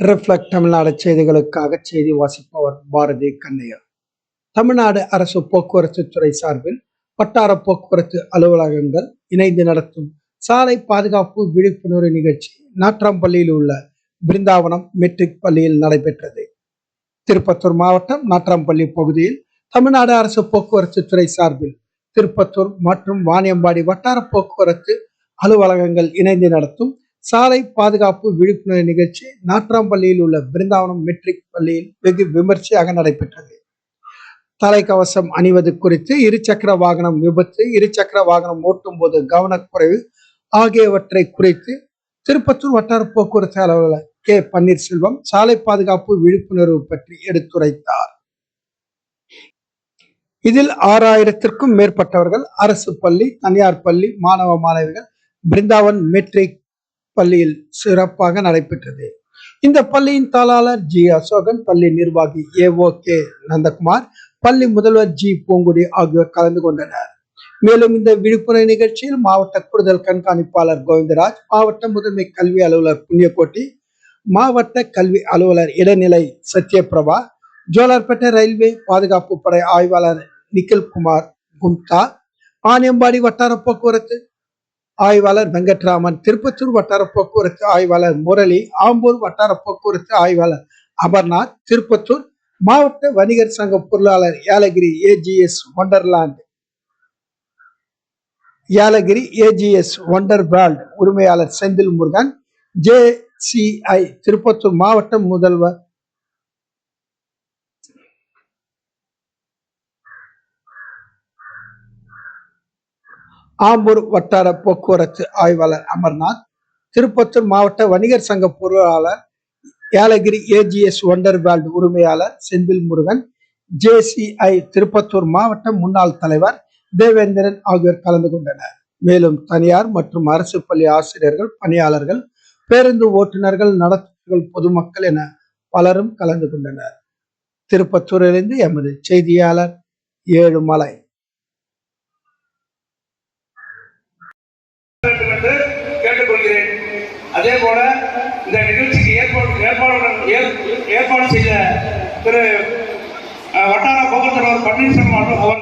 Reflect Tamil Nadu செய்திகளுக்காக செய்தி வாசிப்பவர் பாரதி கண்ணையா. தமிழ்நாடு அரசு போக்குவரத்து துறை சார்பில் வட்டார போக்குவரத்து அலுவலகங்கள் இணைந்து நடத்தும் சாலை பாதுகாப்பு விழிப்புணர்வு நிகழ்ச்சி நாட்றாம்பள்ளியில் உள்ள பிருந்தாவனம் மெட்ரிக் பள்ளியில் நடைபெற்றது. திருப்பத்தூர் மாவட்டம் நாட்றாம்பள்ளி பகுதியில் தமிழ்நாடு அரசு போக்குவரத்து துறை சார்பில் திருப்பத்தூர் மற்றும் வாணியம்பாடி வட்டார போக்குவரத்து அலுவலகங்கள் இணைந்து நடத்தும் சாலை பாதுகாப்பு விழிப்புணர்வு நிகழ்ச்சி நாட்றாம்பள்ளியில் உள்ள பிருந்தாவனம் மெட்ரிக் பள்ளியில் வெகு விமர்சையாக நடைபெற்றது. தலைக்கவசம் அணிவது குறித்து, இருசக்கர வாகனம் விபத்து, இருசக்கர வாகனம் ஓட்டும் போது கவனக்குறைவு ஆகியவற்றை குறித்து திருப்பத்தூர் வட்டார போக்குவரத்து அலுவலர் கே பன்னீர்செல்வம் சாலை பாதுகாப்பு விழிப்புணர்வு பற்றி எடுத்துரைத்தார். இதில் 6000க்கும் மேற்பட்டவர்கள் அரசு பள்ளி, தனியார் பள்ளி மாணவ மாணவிகள் பிருந்தாவன் மெட்ரிக் பள்ளியில் சிறப்பாக நடைபெற்றது. இந்த பள்ளியின் தாளாளர் ஜி அசோகன், பள்ளி நிர்வாகி ஏஓ கே நந்தகுமார், பள்ளி முதல்வர் ஜி பூங்குடி ஆகியோர் கலந்து கொண்டனர். மேலும் இந்த விழிப்புணர்வு நிகழ்ச்சியில் மாவட்ட கூடுதல் கண்காணிப்பாளர் கோவிந்தராஜ், மாவட்ட முதன்மை கல்வி அலுவலர் புண்ணியகோட்டி, மாவட்ட கல்வி அலுவலர் இடைநிலை சத்யபிரபா, ஜோலார்பேட்டை ரயில்வே பாதுகாப்பு படை ஆய்வாளர் நிகில்குமார் குப்தா, வாணியம்பாடி வட்டார போக்குவரத்து ஆய்வாளர் வெங்கட்ராமன், திருப்பத்தூர் வட்டார போக்குவரத்து ஆய்வாளர் முரளி, ஆம்பூர் வட்டார போக்குவரத்து ஆய்வாளர் அமர்நாத், திருப்பத்தூர் மாவட்ட வணிகர் சங்க பொருளாளர் ஏலகிரி ஏஜிஎஸ் ஒண்டர்வேல்ட் உரிமையாளர் செந்தில் முருகன், JCI திருப்பத்தூர் மாவட்ட முதல்வர் ஆம்பூர் வட்டார போக்குவரத்து ஆய்வாளர் அமர்நாத், திருப்பத்தூர் மாவட்ட வணிகர் சங்க பொருளாளர் ஏலகிரி ஏஜிஎஸ் ஒண்டர்வேல்ட் உரிமையாளர் செந்தில் முருகன், JCI திருப்பத்தூர் மாவட்ட முன்னாள் தலைவர் தேவேந்திரன் ஆகியோர் கலந்து கொண்டனர். மேலும் தனியார் மற்றும் அரசு பள்ளி ஆசிரியர்கள், பணியாளர்கள், பேருந்து ஓட்டுநர்கள், நடத்துனர்கள், பொதுமக்கள் என பலரும் கலந்து கொண்டனர். திருப்பத்தூரிலிருந்து எமது செய்தியாளர் ஏழுமலை. கேட்டுக்கொள்கிறேன். அதே போல இந்த நிகழ்ச்சிக்கு ஏற்பாடு செய்த திரு வட்டார போக்குவரத்து பன்னீர்செல்வம் அவர்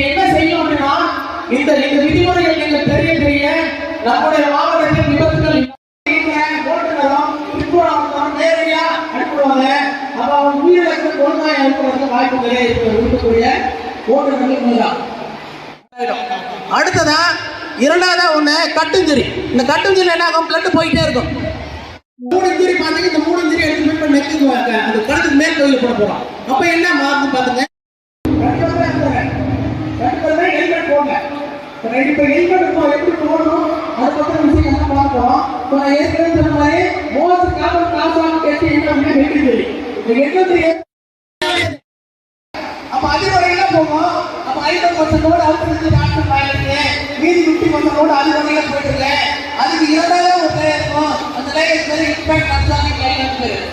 என்ன செய்யணும் அப்படின்னா, இந்த விதிமுறைகள் நீங்கள் தெரிய தெரிய நம்முடைய மாவட்டத்தில் விபத்துகள் நேரடியா அனுப்புவாங்க. அப்ப அவங்க உயிரிழக்க கொள்கையை அனுப்புவதற்கு வாய்ப்புகளே இருக்கக்கூடிய ஓட்டுநர்கள். அடுத்ததா இரண்டாவதா ஒண்ணு கட்டுஞ்சரி. இந்த கட்டுஞ்சரி என்ன ஆகும், பிளட் போயிட்டே இருக்கும். 3 இன்ஜுரி பாத்தீங்க, இந்த 3 இன்ஜுரி எடுத்து நெக்கு அது கழுத்துக்கு மேல் கோயில் போட போறோம். அப்ப என்ன மாறுது பாத்துங்க, ஹெல்மெட் போங்க. இப்ப ஹெல்மெட் எப்படி போடணும் அதை பத்தின விஷயம் என்ன பார்க்கிறோம். இப்ப நான் ஏற்கனவே சொன்ன மாதிரி most common cause of death என்ன ஹெட்இன்ஜுரி. இந்த ஹெட்இன்ஜுரி அப்ப அதிவரையில போகும். அப்ப 50% அவுட் டாக்டர் ஆயிருக்கு, மீதி 50% அதிவரையில போயிட்டு இருக்கு. அதுக்கு இரண்டாவது ஒரு லேயர் இருக்கும். அந்த லேயர் பேரு இம்பாக்ட் அப்சார்பிங் லேயர்.